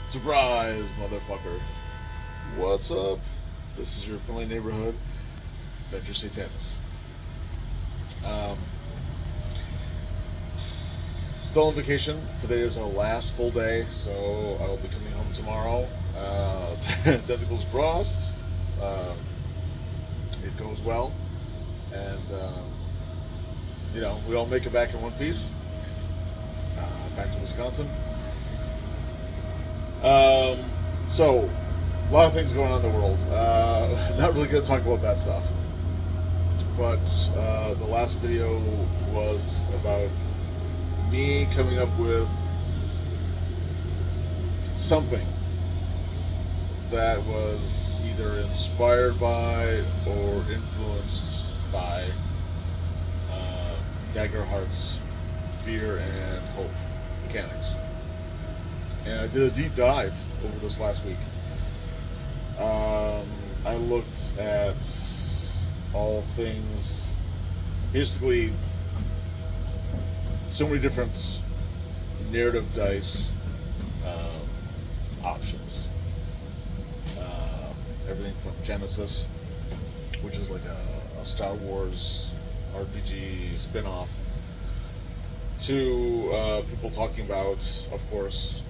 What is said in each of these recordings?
Surprise, motherfucker. What's up? This is your friendly neighborhood, Venger Satanis. Um, Still on vacation. Today is our last full day, so I will be coming home tomorrow. Tentacles crossed. Um, it goes well. And, we all make it back in one piece. Back to Wisconsin. So, a lot of things going on in the world. Not really going to talk about that stuff. But the last video was about me coming up with something that was either inspired by or influenced by Daggerheart's fear and hope mechanics. And I did a deep dive over this last week. I looked at all things, basically, so many different narrative dice options. Everything from Genesys, which is like a Star Wars RPG spin-off, to people talking about, of course,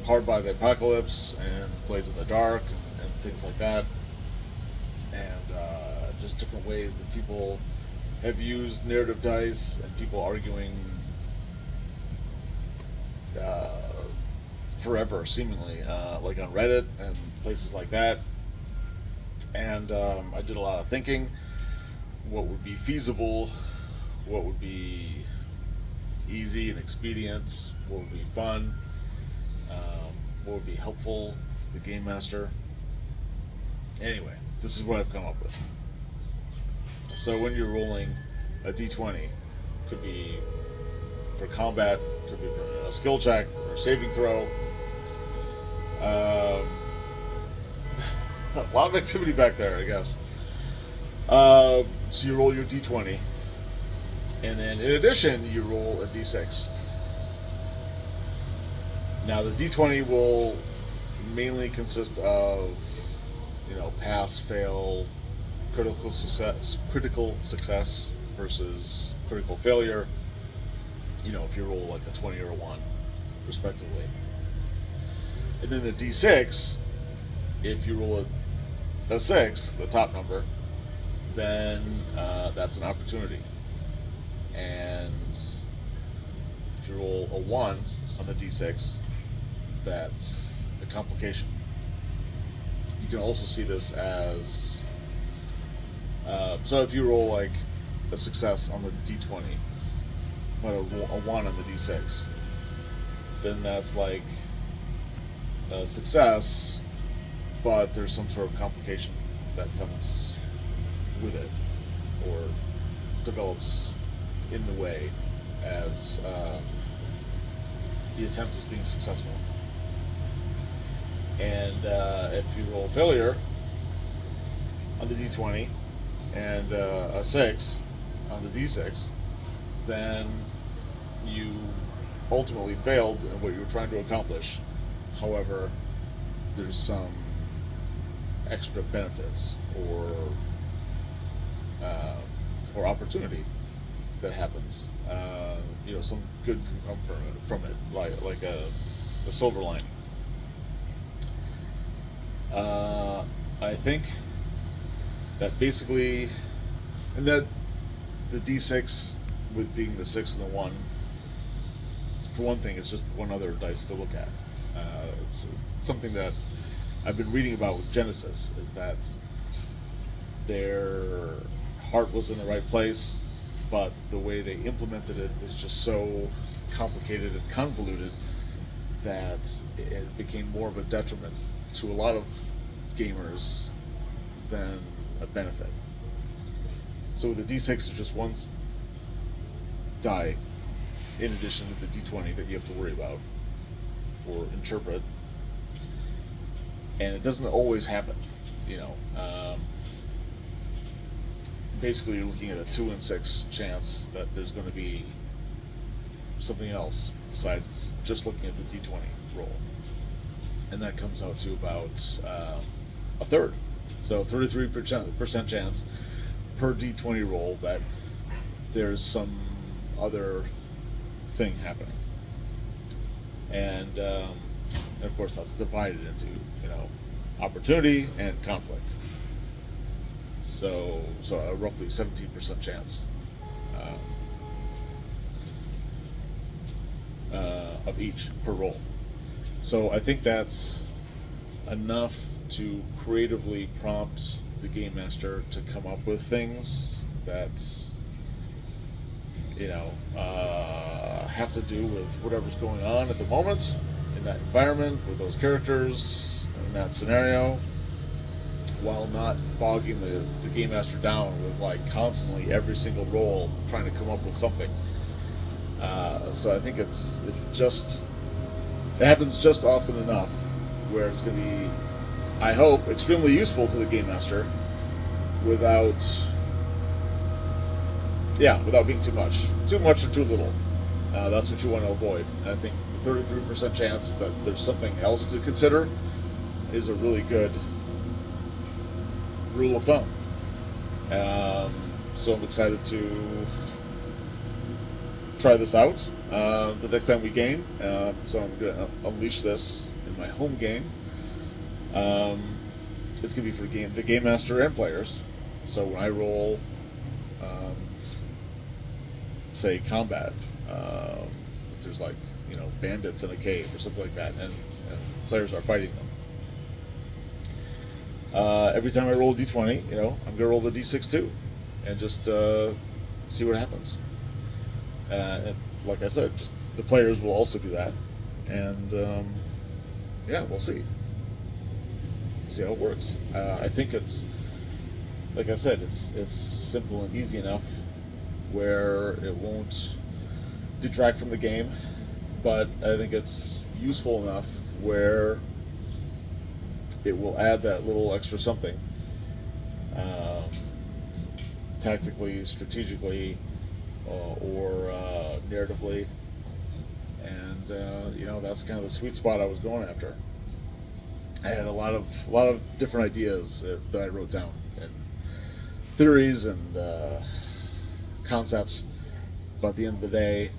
Powered by the Apocalypse and Blades in the Dark and things like that, and just different ways that people have used narrative dice, and people arguing forever, seemingly, like on Reddit and places like that. And I did a lot of thinking. What would be feasible? What would be easy and expedient? What would be fun? What would be helpful to the game master? Anyway, this is what I've come up with. So when you're rolling a d20, could be for combat, could be for a skill check or a saving throw. A lot of activity back there, I guess. So you roll your d20, and then in addition, you roll a d6. Now the d20 will mainly consist of, pass, fail, critical success versus critical failure. If you roll like a 20 or a 1, respectively. And then the d6, if you roll a 6, the top number, then that's an opportunity. And if you roll a 1 on the d6, that's a complication. You can also see this as so if you roll like a success on the d20 but a 1 on the d6, then that's like a success, but there's some sort of complication that comes with it or develops in the way as the attempt is being successful. And if you roll failure on the d20 and a 6 on the d6, then you ultimately failed in what you were trying to accomplish. However, there's some extra benefits or opportunity that happens. Some good can come from it, like a silver lining. I think that basically, and that the d6, with being the 6 and the 1, for one thing, it's just one other dice to look at. So something that I've been reading about with Genesys is that their heart was in the right place, but the way they implemented it was just so complicated and convoluted that it became more of a detriment to a lot of gamers than a benefit. So the d6 is just one die in addition to the d20 that you have to worry about or interpret, and it doesn't always happen. Basically you're looking at a 2 in 6 chance that there's going to be something else besides just looking at the d20 roll. and that comes out to about a third. So 33% chance per D20 roll that there's some other thing happening. And of course that's divided into, opportunity and conflict. So a roughly 17% chance of each per roll. So I think that's enough to creatively prompt the game master to come up with things that have to do with whatever's going on at the moment in that environment with those characters in that scenario, while not bogging the game master down with like constantly every single roll trying to come up with something. So I think it happens just often enough where it's going to be, I hope, extremely useful to the game master without being too much or too little. That's what you want to avoid. And I think the 33% chance that there's something else to consider is a really good rule of thumb. So I'm excited to try this out the next time we game. So I'm going to unleash this in my home game. It's going to be for the game master and players. So when I roll, say, combat, if there's like bandits in a cave or something like that, and players are fighting them. Every time I roll a d20, I'm going to roll the d6 too, and just see what happens. And like I said, just the players will also do that, and we'll see how it works. I think it's, like I said, it's simple and easy enough where it won't detract from the game, but I think it's useful enough where it will add that little extra something, tactically, strategically, or narratively, and that's kind of the sweet spot I was going after. I had a lot of different ideas that I wrote down, and theories and concepts, but at the end of the day,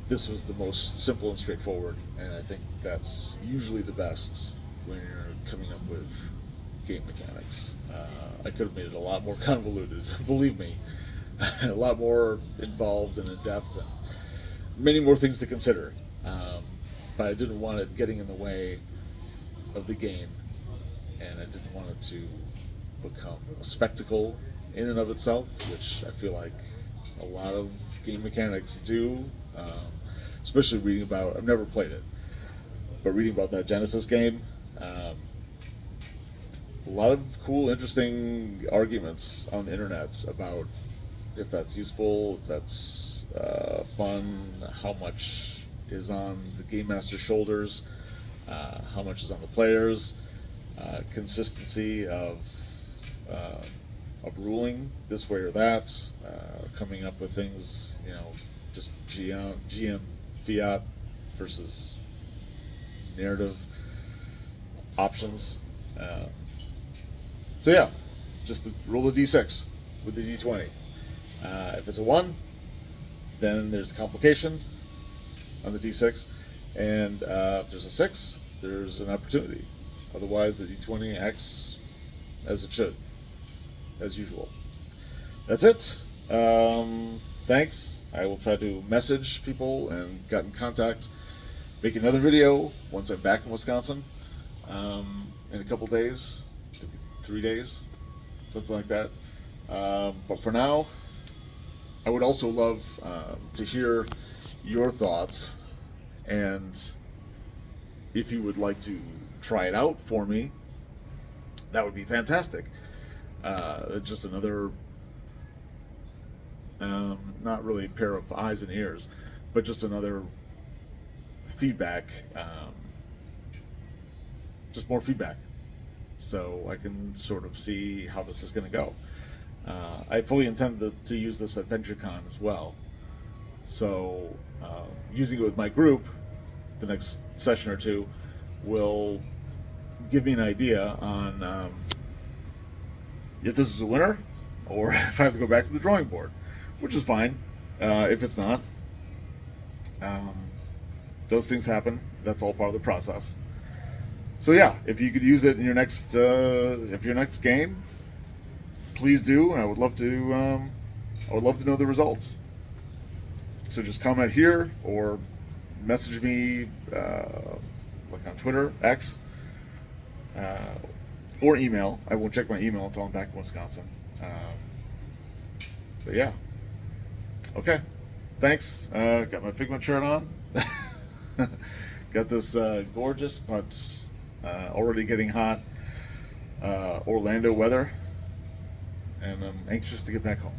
this was the most simple and straightforward, and I think that's usually the best when you're coming up with game mechanics. I could have made it a lot more convoluted, believe me, a lot more involved and in depth, and many more things to consider, but I didn't want it getting in the way of the game, and I didn't want it to become a spectacle in and of itself, which I feel like a lot of game mechanics do, especially reading about, I've never played it, but reading about that Genesys game, a lot of cool, interesting arguments on the internet about if that's useful, if that's fun, how much is on the game master's shoulders, how much is on the players, consistency of ruling this way or that, coming up with things, just GM fiat versus narrative options. Just roll the d6 with the d20. If it's a 1, then there's a complication on the d6, and if there's a 6, there's an opportunity. Otherwise, the d20 acts as it should, as usual. That's it. Thanks. I will try to message people and get in contact. Make another video once I'm back in Wisconsin in a couple days, maybe 3 days, something like that. But for now, I would also love to hear your thoughts, and if you would like to try it out for me, that would be fantastic. Just another, not really a pair of eyes and ears, but just another feedback, just more feedback, so I can sort of see how this is going to go. I fully intend to use this at VengerCon as well, so using it with my group the next session or two will give me an idea on if this is a winner or if I have to go back to the drawing board, which is fine. If it's not, those things happen. That's all part of the process. So yeah, if you could use it in your next game, please do, and I would love to know the results. So just comment here or message me, like on Twitter, X, or email. I won't check my email until I'm back in Wisconsin. But yeah, okay. Thanks. Got my Figment shirt on. Got this gorgeous but already getting hot Orlando weather, and I'm anxious to get back home.